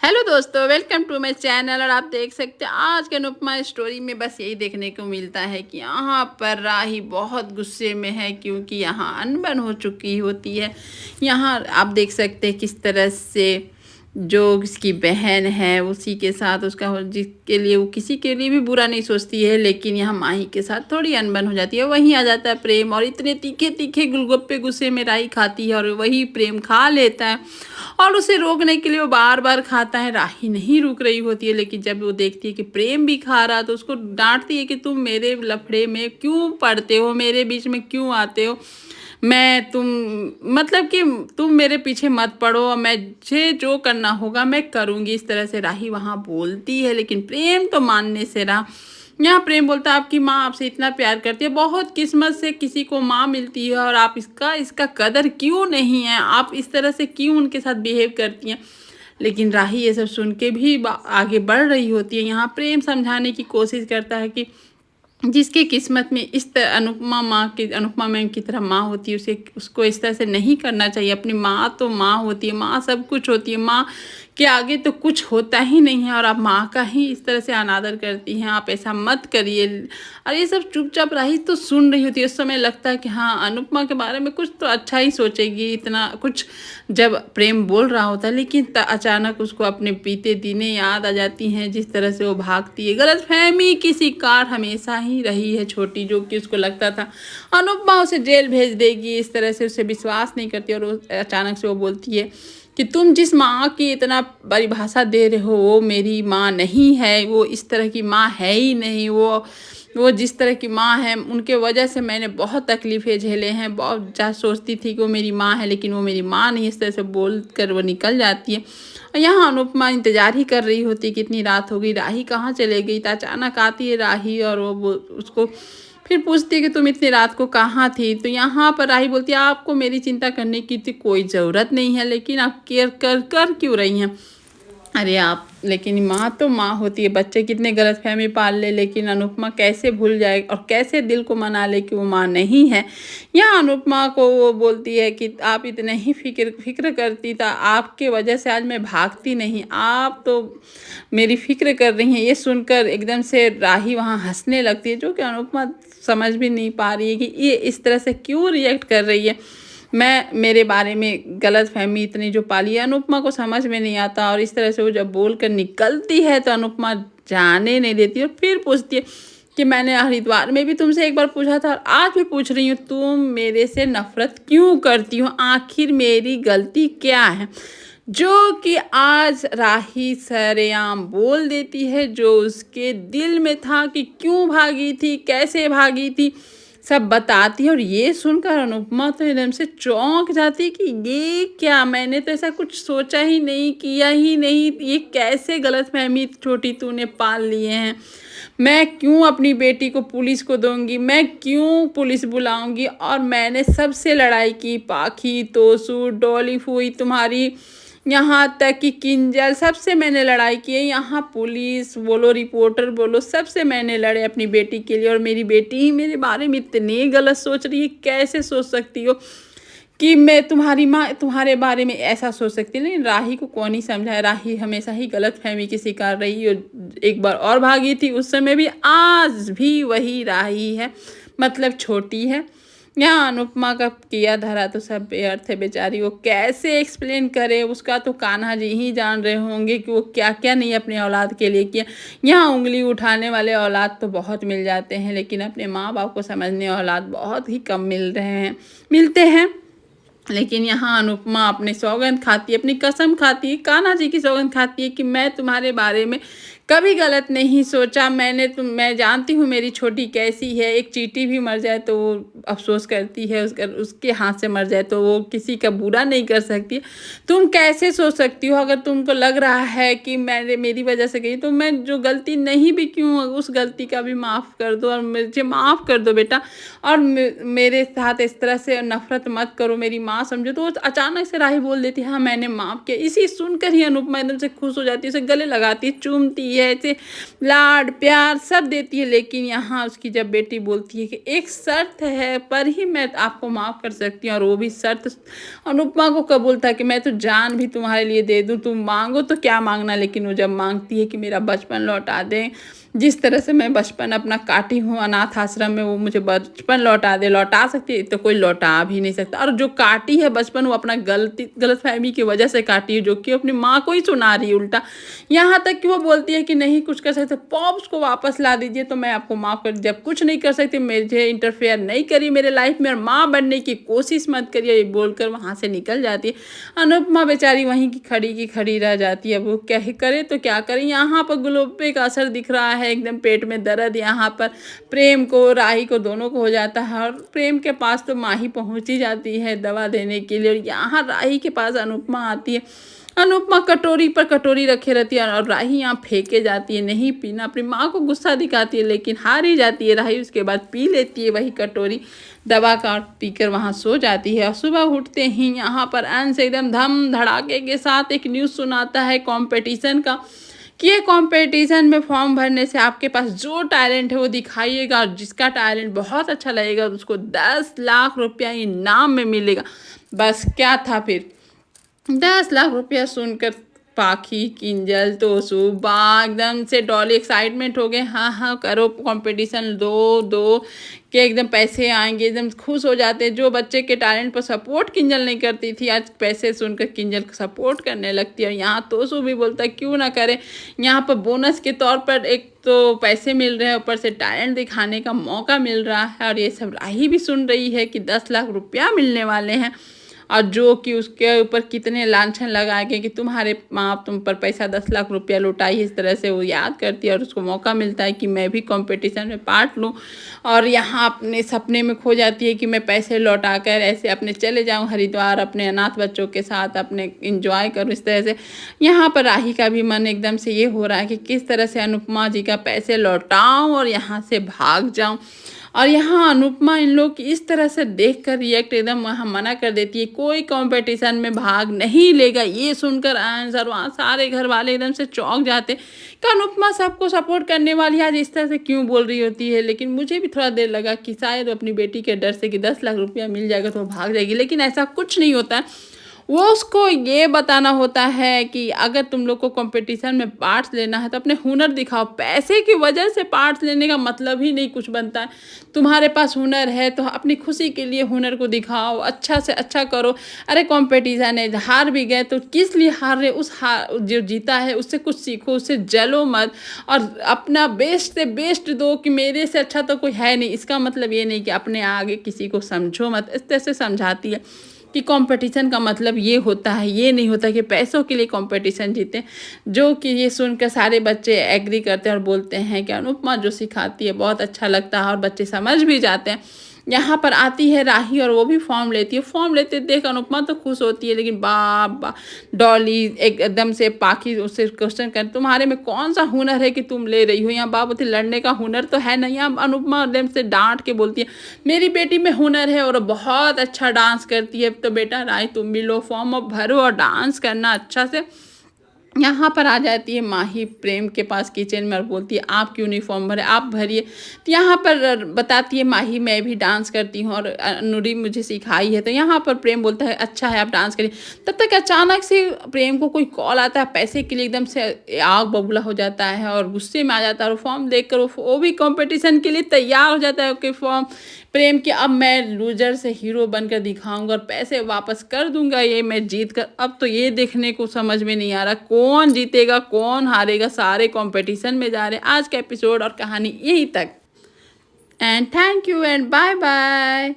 Hello दोस्तों, welcome to my channel. और आप देख सकते हैं आज के अनुपमा स्टोरी में बस यही देखने को मिलता है कि यहाँ पर राही बहुत गुस्से में है क्योंकि यहाँ अनबन हो चुकी होती है। यहाँ आप देख सकते हैं किस तरह से जो उसकी बहन है उसी के साथ उसका जिसके लिए वो किसी के लिए भी बुरा नहीं सोचती है, लेकिन यहाँ माही के साथ थोड़ी अनबन हो जाती है। वहीं आ जाता है प्रेम और इतने तीखे तीखे गुलगप्पे गुस्से में राही खाती है और वही प्रेम खा लेता है और उसे रोकने के लिए वो बार बार खाता है। राही नहीं रुक रही होती है, लेकिन जब वो देखती है कि प्रेम भी खा रहा तो उसको डांटती है कि तुम मेरे लफड़े में क्यों पड़ते हो, मेरे बीच में क्यों आते हो। मैं तुम मतलब कि तुम मेरे पीछे मत पड़ो और मुझे जो करना होगा मैं करूँगी। इस तरह से राही वहाँ बोलती है, लेकिन प्रेम तो मानने से रहा। यहाँ प्रेम बोलता है आपकी माँ आपसे इतना प्यार करती है, बहुत किस्मत से किसी को माँ मिलती है और आप इसका इसका कदर क्यों नहीं है, आप इस तरह से क्यों उनके साथ बिहेव करती हैं। लेकिन राही ये सब सुन के भी आगे बढ़ रही होती है। यहाँ प्रेम समझाने की कोशिश करता है कि जिसकी किस्मत में इस तरह अनुपमा मैम की तरह माँ होती है उसे उसको इस तरह से नहीं करना चाहिए। अपनी माँ तो माँ होती है, माँ सब कुछ होती है, माँ के आगे तो कुछ होता ही नहीं है और आप माँ का ही इस तरह से अनादर करती हैं, आप ऐसा मत करिए। और ये सब चुपचाप राही तो सुन रही होती है। उस समय लगता है कि हाँ अनुपमा के बारे में कुछ तो अच्छा ही सोचेगी, इतना कुछ जब प्रेम बोल रहा होता है। लेकिन अचानक उसको अपने बीते दिनें याद आ जाती हैं, जिस तरह से वो भागती है। गलतफहमी की शिकार हमेशा ही रही है छोटी, जो कि उसको लगता था अनुपमा उसे जेल भेज देगी, इस तरह से उसे विश्वास नहीं करती। और अचानक से वो बोलती है कि तुम जिस माँ की इतना परिभाषा दे रहे हो वो मेरी माँ नहीं है, वो इस तरह की माँ है ही नहीं। वो जिस तरह की माँ है उनके वजह से मैंने बहुत तकलीफ़ें झेले हैं, बहुत ज़्यादा सोचती थी कि वो मेरी माँ है लेकिन वो मेरी माँ नहीं। इस तरह से बोल कर वो निकल जाती है। और यहाँ अनुपमा इंतज़ार ही कर रही होती है कितनी रात हो गई, राही कहाँ चले गई। तो अचानक आती है राही और वो उसको फिर पूछती है कि तुम इतनी रात को कहाँ थी। तो यहाँ पर राही बोलती है आपको मेरी चिंता करने की तो कोई ज़रूरत नहीं है, लेकिन आप केयर कर क्यों रही हैं। अरे आप लेकिन माँ तो माँ होती है, बच्चे कितने गलतफहमी पाल ले, लेकिन अनुपमा कैसे भूल जाए और कैसे दिल को मना ले कि वो माँ नहीं है। यहाँ अनुपमा को वो बोलती है कि आप इतने ही फिक्र करती था, आपके वजह से आज मैं भागती नहीं, आप तो मेरी फिक्र कर रही हैं। ये सुनकर एकदम से राही वहाँ हंसने लगती है, जो कि अनुपमा समझ भी नहीं पा रही है कि ये इस तरह से क्यों रिएक्ट कर रही है। मेरे बारे में गलतफहमी इतनी जो पाली है अनुपमा को समझ में नहीं आता। और इस तरह से वो जब बोल कर निकलती है तो अनुपमा जाने नहीं देती और फिर पूछती है कि मैंने हरिद्वार में भी तुमसे एक बार पूछा था और आज भी पूछ रही हूँ, तुम मेरे से नफरत क्यों करती हो, आखिर मेरी गलती क्या है। जो कि आज राही सरेआम बोल देती है जो उसके दिल में था कि क्यों भागी थी, कैसे भागी थी, सब बताती है। और ये सुनकर अनुपमा तो एकदम से चौंक जाती है कि ये क्या, मैंने तो ऐसा कुछ सोचा ही नहीं, किया ही नहीं, ये कैसे गलतफहमी छोटी तूने पाल लिए हैं। मैं क्यों अपनी बेटी को पुलिस को दूंगी, मैं क्यों पुलिस बुलाऊंगी। और मैंने सबसे लड़ाई की, पाखी तोसू डॉली फूई तुम्हारी यहाँ तक कि किंजल सबसे मैंने लड़ाई की है। यहाँ पुलिस बोलो रिपोर्टर बोलो सबसे मैंने लड़े अपनी बेटी के लिए, और मेरी बेटी ही मेरे बारे में इतनी गलत सोच रही है। कैसे सोच सकती हो कि मैं तुम्हारी माँ तुम्हारे बारे में ऐसा सोच सकती है। लेकिन राही को कौन ही समझाए, राही हमेशा ही गलतफहमी की शिकार रही और एक बार और भागी थी उस समय भी, आज भी वही राही है, मतलब छोटी है। यहाँ अनुपमा का किया धरा तो सब बेअर्थ है बेचारी, वो कैसे एक्सप्लेन करे। उसका तो कान्हा जी ही जान रहे होंगे कि वो क्या क्या नहीं अपने औलाद के लिए किया। यहाँ उंगली उठाने वाले औलाद तो बहुत मिल जाते हैं, लेकिन अपने माँ बाप को समझने औलाद बहुत ही कम मिलते हैं। लेकिन यहाँ अनुपमा अपनी सौगंध खाती है, अपनी कसम खाती है, कान्हा जी की सौगंध खाती है कि मैं तुम्हारे बारे में कभी गलत नहीं सोचा। मैं जानती हूँ मेरी छोटी कैसी है, एक चींटी भी मर जाए तो वो अफ़सोस करती है, उसके हाथ से मर जाए तो वो किसी का बुरा नहीं कर सकती। तुम कैसे सोच सकती हो, अगर तुमको लग रहा है कि मेरी वजह से गई तो मैं जो गलती नहीं भी क्यों, उस गलती का भी माफ़ कर दो और मुझे माफ़ कर दो बेटा। और मेरे साथ इस तरह से नफ़रत मत करो, मेरी माँ समझो। तो अचानक से राही बोल देती है हाँ मैंने माफ़ किया। इसी सुनकर ही अनुपमा एकदम से खुश हो जाती है, उसे गले लगाती है, चूमती है है, ऐसे लाड प्यार सब देती है। लेकिन यहाँ उसकी जब बेटी बोलती है कि एक शर्त है पर ही मैं आपको माफ़ कर सकती हूँ, और वो भी शर्त अनुपमा को कबूल था कि मैं तो जान भी तुम्हारे लिए दे दूँ, तुम मांगो तो क्या मांगना। लेकिन वो जब मांगती है कि मेरा बचपन लौटा दें, जिस तरह से मैं बचपन अपना काटी हूँ अनाथ आश्रम में, वो मुझे बचपन लौटा दे, लौटा सकती है तो कोई लौटा भी नहीं सकता। और जो काटी है बचपन, वो अपना गलतफहमी की वजह से काटी है, जो कि अपनी माँ को ही सुना रही है उल्टा। यहाँ तक कि वो बोलती है कि नहीं कुछ कर सकते, पॉप्स को वापस ला दीजिए तो मैं आपको माफ़ कर, जब कुछ नहीं कर सकती मुझे इंटरफेयर नहीं करिए मेरे लाइफ में, और माँ बनने की कोशिश मत करिए, ये बोलकर वहाँ से निकल जाती है। अनुपमा बेचारी वहीं की खड़ी रह जाती है। वो क्या ही करे तो क्या करे। यहाँ पर ग्लोबे का असर दिख रहा है, एकदम पेट में दर्द। यहाँ पर प्रेम को राही को दोनों को हो जाता है, और प्रेम के पास तो माही पहुँच ही जाती है दवा देने के लिए, और यहाँ राही के पास अनुपमा आती है। अनुपमा कटोरी पर कटोरी रखे रहती है, और राही यहाँ फेंके जाती है, नहीं पीना। अपनी माँ को गुस्सा दिखाती है लेकिन हार ही जाती है राही। उसके बाद पी लेती है वही कटोरी दवा का, पीकर वहाँ सो जाती है। और सुबह उठते ही यहाँ पर अंश एकदम धम धड़ाके के साथ एक न्यूज़ सुनाता है कंपटीशन का, कि ये कंपटीशन में फॉर्म भरने से आपके पास जो टैलेंट है वो दिखाइएगा, और जिसका टैलेंट बहुत अच्छा लगेगा उसको 10 लाख रुपया इनाम में मिलेगा। बस क्या था फिर, 10 लाख रुपया सुनकर पाखी, किंजल, तोसू, बा एकदम से डॉली एक्साइटमेंट हो गए। हाँ हाँ करो, कंपटीशन दो दो के एकदम पैसे आएंगे, एकदम खुश हो जाते हैं। जो बच्चे के टैलेंट पर सपोर्ट किंजल नहीं करती थी, आज पैसे सुनकर किंजल सपोर्ट करने लगती है। और यहाँ तोसू भी बोलता है क्यों ना करे, यहाँ पर बोनस के तौर पर एक तो पैसे मिल रहे हैं, ऊपर से टैलेंट दिखाने का मौका मिल रहा है। और ये सब राही भी सुन रही है कि 10 लाख रुपया मिलने वाले हैं, और जो कि उसके ऊपर कितने लांछन लगाए गए कि तुम्हारे माँ तुम पर पैसा 10 लाख रुपया लौटाई। इस तरह से वो याद करती है, और उसको मौका मिलता है कि मैं भी कंपटीशन में पार्ट लूँ। और यहाँ अपने सपने में खो जाती है कि मैं पैसे लौटा कर ऐसे अपने चले जाऊँ हरिद्वार, अपने अनाथ बच्चों के साथ अपने इंजॉय करूँ। इस तरह से यहाँ पर राही का भी मन एकदम से ये हो रहा है कि किस तरह से अनुपमा जी का पैसे लौटाऊँ और यहाँ से भाग जाऊँ। और यहाँ अनुपमा इन लोग की इस तरह से देखकर रिएक्ट एकदम वहाँ मना कर देती है, कोई कंपटीशन में भाग नहीं लेगा। ये सुनकर आंसर वहाँ सारे घर वाले एकदम से चौंक जाते कि अनुपमा सबको सपोर्ट करने वाली आज इस तरह से क्यों बोल रही होती है। लेकिन मुझे भी थोड़ा देर लगा कि शायद अपनी बेटी के डर से कि 10 लाख रुपया मिल जाएगा तो भाग जाएगी, लेकिन ऐसा कुछ नहीं होता है। वो उसको ये बताना होता है कि अगर तुम लोग को कंपटीशन में पार्ट्स लेना है तो अपने हुनर दिखाओ। पैसे की वजह से पार्ट्स लेने का मतलब ही नहीं कुछ बनता है। तुम्हारे पास हुनर है तो अपनी खुशी के लिए हुनर को दिखाओ, अच्छा से अच्छा करो। अरे कंपटीशन है, हार भी गए तो किस लिए हार रहे, उस हार जो जीता है उससे कुछ सीखो, उससे जलो मत, और अपना बेस्ट से बेस्ट दो कि मेरे से अच्छा तो कोई है नहीं। इसका मतलब ये नहीं कि अपने आगे किसी को समझो मत। इस तरह से समझाती है कि कंपटीशन का मतलब ये होता है, ये नहीं होता कि पैसों के लिए कंपटीशन जीते। जो कि ये सुनकर सारे बच्चे एग्री करते हैं और बोलते हैं कि अनुपमा जो सिखाती है बहुत अच्छा लगता है, और बच्चे समझ भी जाते हैं। यहाँ पर आती है राही और वो भी फॉर्म लेती है। फॉर्म लेते देख अनुपमा तो खुश होती है, लेकिन बा डॉली एकदम से पाखी उससे क्वेश्चन कर, तुम्हारे में कौन सा हुनर है कि तुम ले रही हो। यहाँ बाबूती लड़ने का हुनर तो है नहीं। यहाँ अनुपमा एकदम से डांट के बोलती है मेरी बेटी में हुनर है और बहुत अच्छा डांस करती है। तो बेटा राही तुम भी लो, फॉर्म अब भरो और डांस करना अच्छा से। यहाँ पर आ जाती है माही प्रेम के पास किचन में और बोलती है आप क्यों नहीं फॉर्म भरे, आप भरिए। तो यहाँ पर बताती है माही मैं भी डांस करती हूँ और अनुरी मुझे सिखाई है। तो यहाँ पर प्रेम बोलता है अच्छा है आप डांस करिए। तब तक अचानक से प्रेम को कोई कॉल आता है पैसे के लिए, एकदम से आग बबूला हो जाता है और गुस्से में आ जाता है। और फॉर्म देखकर वो भी कंपटीशन के लिए तैयार हो जाता है कि फॉर्म प्रेम के अब मैं लूजर से हीरो बनकर दिखाऊंगा और पैसे वापस कर दूंगा ये मैं जीत कर। अब तो ये देखने को समझ में नहीं आ रहा कौन जीतेगा कौन हारेगा, सारे कंपटीशन में जा रहे हैं। आज का एपिसोड और कहानी यहीं तक, and thank you and bye bye.